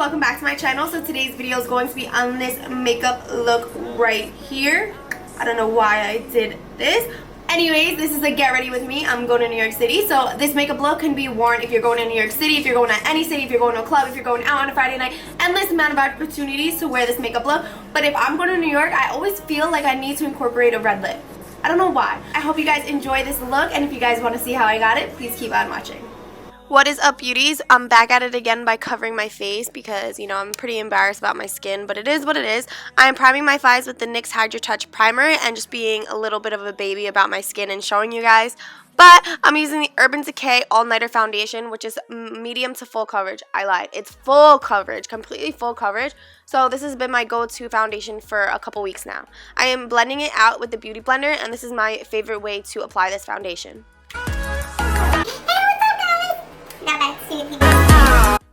welcome back to my channel. So today's video is going to be on this makeup look right here. I don't know why I did this. Anyways, this is a get ready with me. I'm going to New York City. So this makeup look can be worn if you're going to New York City, if you're going to any city, if you're going to a club, if you're going out on a Friday night. Endless amount of opportunities to wear this makeup look. But if I'm going to New York, I always feel like I need to incorporate a red lip. I don't know why. I hope you guys enjoy this look, and if you guys want to see how I got it, please keep on watching. What is up, beauties? I'm back at it again by covering my face because, you know, I'm pretty embarrassed about my skin, but it is what it is. I am priming my face with the NYX Hydra Touch Primer and just being a little bit of a baby about my skin and showing you guys. But I'm using the Urban Decay All Nighter Foundation, which is medium to full coverage. I lied. It's full coverage, completely full coverage. So this has been my go-to foundation for a couple weeks now. I am blending it out with the Beauty Blender, and this is my favorite way to apply this foundation.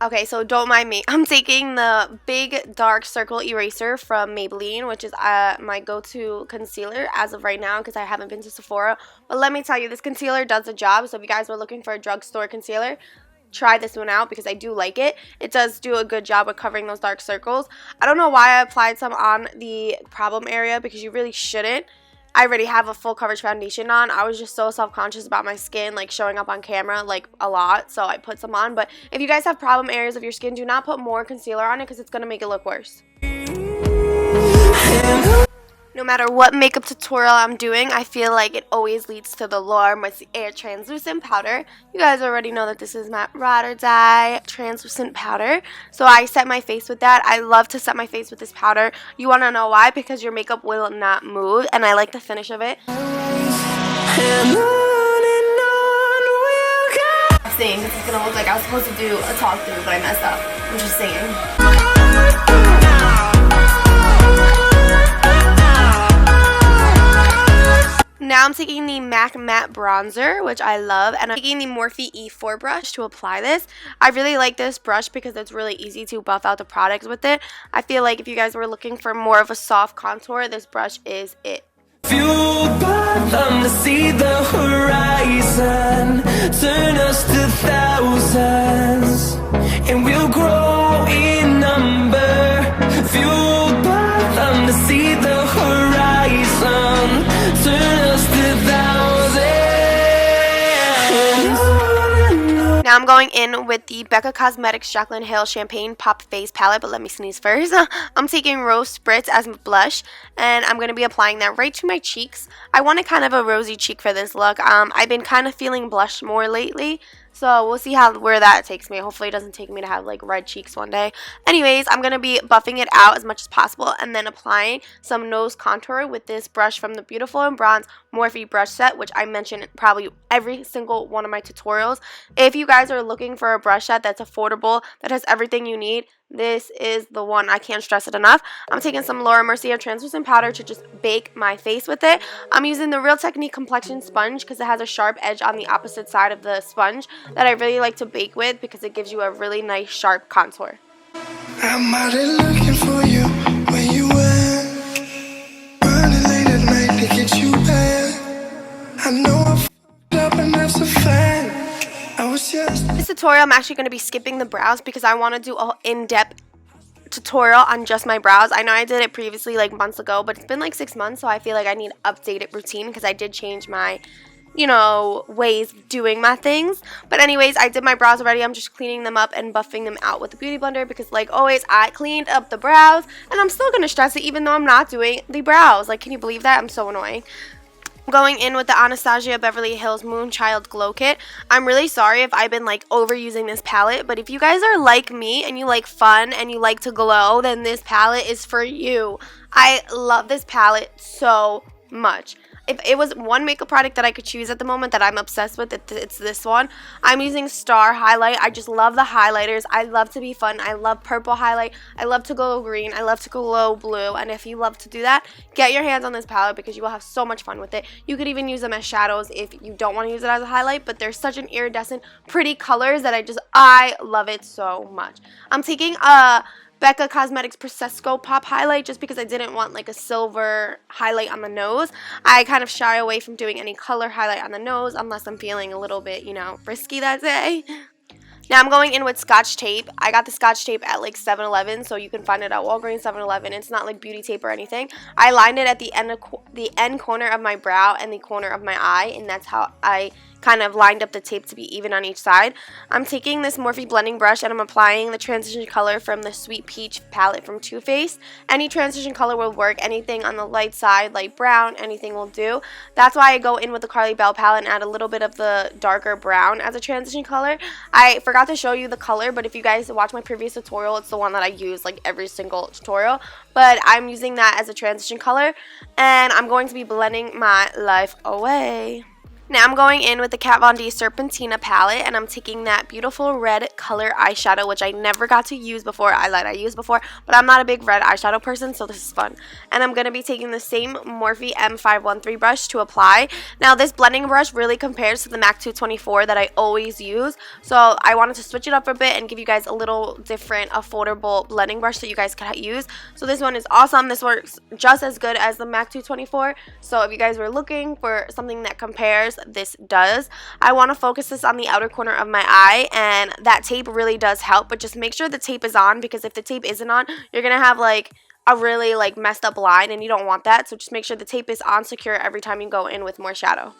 Okay, so don't mind me. I'm taking the Big Dark Circle Eraser from Maybelline, which is my go-to concealer as of right now because I haven't been to Sephora. But let me tell you, this concealer does the job. So if you guys were looking for a drugstore concealer, try this one out because I do like it. It does do a good job of covering those dark circles. I don't know why I applied some on the problem area because you really shouldn't. I already have a full coverage foundation on. I was just so self-conscious about my skin, like showing up on camera like a lot, so I put some on. But if you guys have problem areas of your skin, do not put more concealer on it because it's going to make it look worse. No matter what makeup tutorial I'm doing, I feel like it always leads to the Laura Mercier translucent powder. You guys already know that this is my ride or die translucent powder. So I set my face with that. I love to set my face with this powder. You want to know why? Because your makeup will not move, and I like the finish of it. Saying this is going to look like I was supposed to do a talk through, but I messed up. I'm just saying. Now I'm taking the MAC Matte Bronzer, which I love, and I'm taking the Morphe E4 brush to apply this. I really like this brush because it's really easy to buff out the products with it. I feel like if you guys were looking for more of a soft contour, this brush is it. Fueled by them to see the horizon, turn us to thousands, and we'll grow in number. Fueled by them to see the horizon, turn us to thousands. Now I'm going in with the Becca Cosmetics Jaclyn Hill Champagne Pop Face Palette, but let me sneeze first. I'm taking Rose Spritz as my blush, and I'm going to be applying that right to my cheeks. I wanted kind of a rosy cheek for this look. I've been kind of feeling blush more lately, so we'll see where that takes me. Hopefully it doesn't take me to have like red cheeks one day. Anyways, I'm going to be buffing it out as much as possible and then applying some nose contour with this brush from the Beautiful and Bronze Morphe brush set, which I mention in probably every single one of my tutorials. If you guys are looking for a brush set that's affordable, that has everything you need, this is the one. I can't stress it enough. I'm taking some Laura Mercier translucent powder to just bake my face with it. I'm using the Real Technique complexion sponge because it has a sharp edge on the opposite side of the sponge that I really like to bake with because it gives you a really nice sharp contour. I'm out there looking for you when you went, running late at night to get you back. I know I f***ed up and that's a fact. This tutorial I'm actually going to be skipping the brows because I want to do an in-depth tutorial on just my brows. I know I did it previously like months ago, but it's been like 6 months, so I feel like I need an updated routine because I did change my, you know, ways of doing my things. But anyways, I did my brows already. I'm just cleaning them up and buffing them out with the Beauty Blender because like always, I cleaned up the brows and I'm still going to stress it even though I'm not doing the brows. Like, can you believe that? I'm so annoying. Going in with the Anastasia Beverly Hills Moonchild Glow Kit. I'm really sorry if I've been like overusing this palette, but if you guys are like me and you like fun and you like to glow, then this palette is for you. I love this palette so much. If it was one makeup product that I could choose at the moment that I'm obsessed with, it's this one. I'm using Star Highlight. I just love the highlighters. I love to be fun. I love purple highlight. I love to glow green. I love to glow blue. And if you love to do that, get your hands on this palette because you will have so much fun with it. You could even use them as shadows if you don't want to use it as a highlight, but they're such an iridescent, pretty colors that I love it so much. I'm taking a Becca Cosmetics Basescu Pop Highlight just because I didn't want like a silver highlight on the nose. I kind of shy away from doing any color highlight on the nose unless I'm feeling a little bit, you know, risky that day. Now I'm going in with Scotch tape. I got the Scotch tape at like 7-Eleven, so you can find it at Walgreens, 7-Eleven. It's not like beauty tape or anything. I lined it at the end corner of my brow and the corner of my eye, and that's how I kind of lined up the tape to be even on each side. I'm taking this Morphe blending brush and I'm applying the transition color from the Sweet Peach palette from Too Faced. Any transition color will work. Anything on the light side, light brown, anything will do. That's why I go in with the Carli Babel palette and add a little bit of the darker brown as a transition color. I forgot to show you the color, but if you guys watch my previous tutorial, it's the one that I use like every single tutorial. But I'm using that as a transition color, and I'm going to be blending my life away. Now I'm going in with the Kat Von D Serpentina palette, and I'm taking that beautiful red color eyeshadow, which I never got to use before. I used before, but I'm not a big red eyeshadow person, so this is fun. And I'm going to be taking the same Morphe M513 brush to apply. Now this blending brush really compares to the MAC 224 that I always use, so I wanted to switch it up a bit and give you guys a little different affordable blending brush that you guys can use. So this one is awesome. This works just as good as the MAC 224, so if you guys were looking for something that compares, this does. I want to focus this on the outer corner of my eye, and that tape really does help, but just make sure the tape is on, because if the tape isn't on, you're gonna have like a really like messed up line, and you don't want that. So just make sure the tape is on secure every time you go in with more shadow.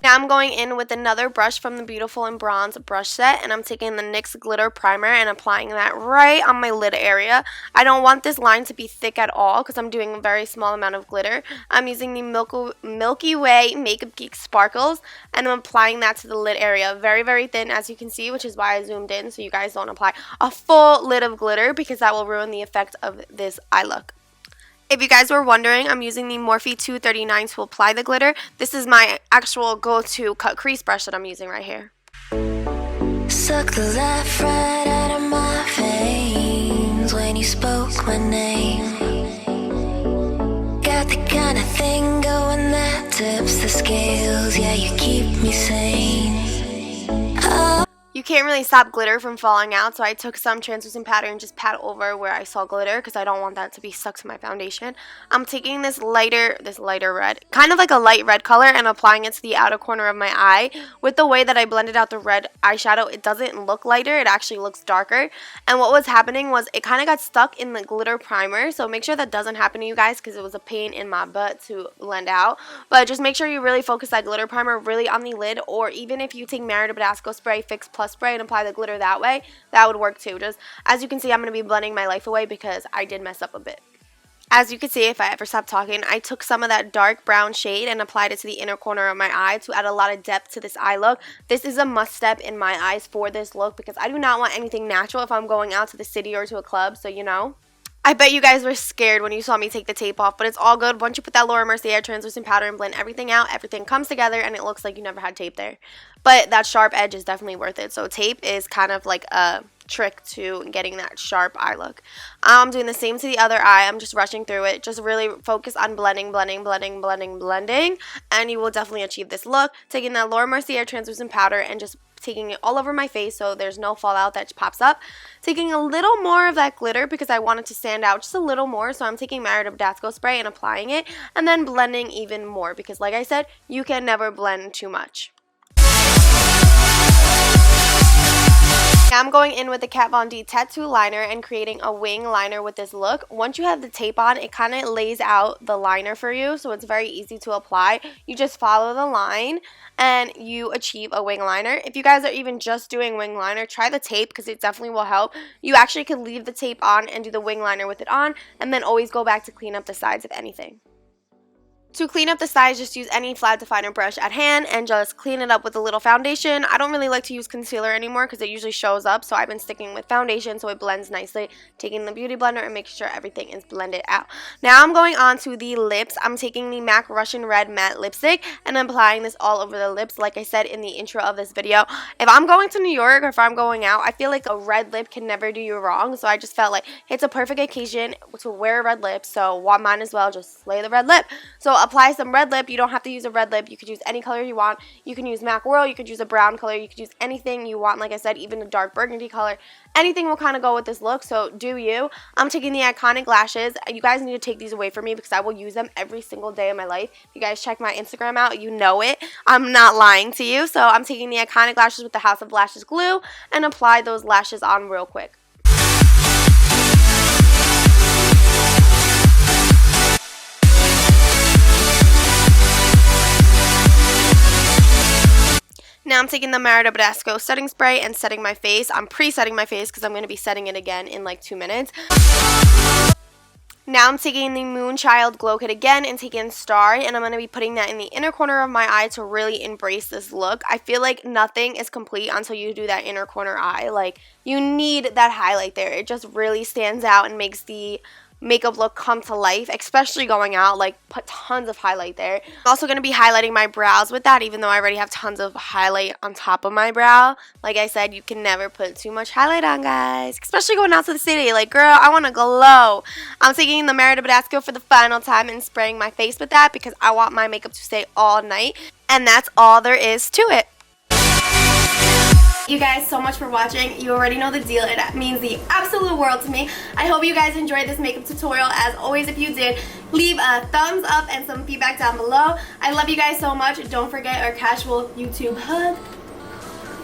Now I'm going in with another brush from the Beautiful and Bronze brush set, and I'm taking the NYX glitter primer and applying that right on my lid area. I don't want this line to be thick at all because I'm doing a very small amount of glitter. I'm using the Milky Way Makeup Geek Sparkles, and I'm applying that to the lid area. Very, very thin, as you can see, which is why I zoomed in, so you guys don't apply a full lid of glitter because that will ruin the effect of this eye look. If you guys were wondering, I'm using the Morphe 239 to apply the glitter. This is my actual go-to cut crease brush that I'm using right here. Suck the life right out of my veins when you spoke my name. Got the kind of thing going that tips the scales. Yeah, you keep me sane. Oh. You can't really stop glitter from falling out, so I took some translucent powder and just pat over where I saw glitter because I don't want that to be stuck to my foundation. I'm taking this lighter red, kind of like a light red color, and applying it to the outer corner of my eye. With the way that I blended out the red eyeshadow, it doesn't look lighter, it actually looks darker. And what was happening was it kind of got stuck in the glitter primer, so make sure that doesn't happen to you guys because it was a pain in my butt to blend out. But just make sure you really focus that glitter primer really on the lid, or even if you take Mercier Basescu Spray Fix Plus Spray and apply the glitter that way, that would work too. Just as you can see, I'm going to be blending my life away because I did mess up a bit. As you can see, if I ever stop talking, I took some of that dark brown shade and applied it to the inner corner of my eye to add a lot of depth to this eye look. This is a must step in my eyes for this look because I do not want anything natural if I'm going out to the city or to a club, so you know. I bet you guys were scared when you saw me take the tape off, but it's all good. Once you put that Laura Mercier translucent powder and blend everything out, everything comes together and it looks like you never had tape there. But that sharp edge is definitely worth it. So tape is kind of like a trick to getting that sharp eye look. I'm doing the same to the other eye. I'm just rushing through it. Just really focus on blending, and you will definitely achieve this look. Taking that Laura Mercier translucent powder and just taking it all over my face so there's no fallout that pops up. Taking a little more of that glitter because I want it to stand out just a little more, so I'm taking Mercier Basescu Spray and applying it, and then blending even more because like I said, you can never blend too much. Now I'm going in with the Kat Von D Tattoo Liner and creating a wing liner with this look. Once you have the tape on, it kind of lays out the liner for you, so it's very easy to apply. You just follow the line and you achieve a wing liner. If you guys are even just doing wing liner, try the tape because it definitely will help. You actually could leave the tape on and do the wing liner with it on, and then always go back to clean up the sides if anything. To clean up the sides, just use any flat definer brush at hand and just clean it up with a little foundation. I don't really like to use concealer anymore because it usually shows up, so I've been sticking with foundation so it blends nicely. Taking the beauty blender and making sure everything is blended out. Now I'm going on to the lips. I'm taking the MAC Russian Red Matte Lipstick and applying this all over the lips like I said in the intro of this video. If I'm going to New York or if I'm going out, I feel like a red lip can never do you wrong, so I just felt like it's a perfect occasion to wear a red lip, so might as well just slay the red lip. So apply some red lip. You don't have to use a red lip. You could use any color you want. You can use MAC Whirl. You could use a brown color. You could use anything you want. Like I said, even a dark burgundy color. Anything will kind of go with this look, so do you. I'm taking the iconic lashes. You guys need to take these away from me because I will use them every single day of my life. If you guys check my Instagram out, you know it. I'm not lying to you. So I'm taking the iconic lashes with the House of Lashes glue and apply those lashes on real quick. Now I'm taking the Basescu setting spray and setting my face. I'm pre-setting my face because I'm going to be setting it again in like 2 minutes. Now I'm taking the Moonchild Glow Kit again and taking Starry, and I'm going to be putting that in the inner corner of my eye to really embrace this look. I feel like nothing is complete until you do that inner corner eye. Like, you need that highlight there. It just really stands out and makes the makeup look come to life, especially going out. Like, put tons of highlight there. I'm also going to be highlighting my brows with that, even though I already have tons of highlight on top of my brow. Like I said, you can never put too much highlight on, guys, especially going out to the city. Like, girl, I want to glow. I'm taking the Basescu for the final time and spraying my face with that because I want my makeup to stay all night, and that's all there is to it. You guys so much for watching. You already know the deal. It means the absolute world to me. I hope you guys enjoyed this makeup tutorial. As always, if you did, leave a thumbs up and some feedback down below. I love you guys so much. Don't forget our casual YouTube hug.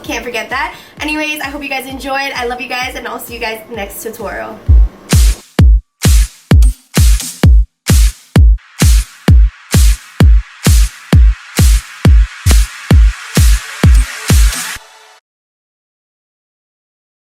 Can't forget that. Anyways, I hope you guys enjoyed. I love you guys, and I'll see you guys next tutorial.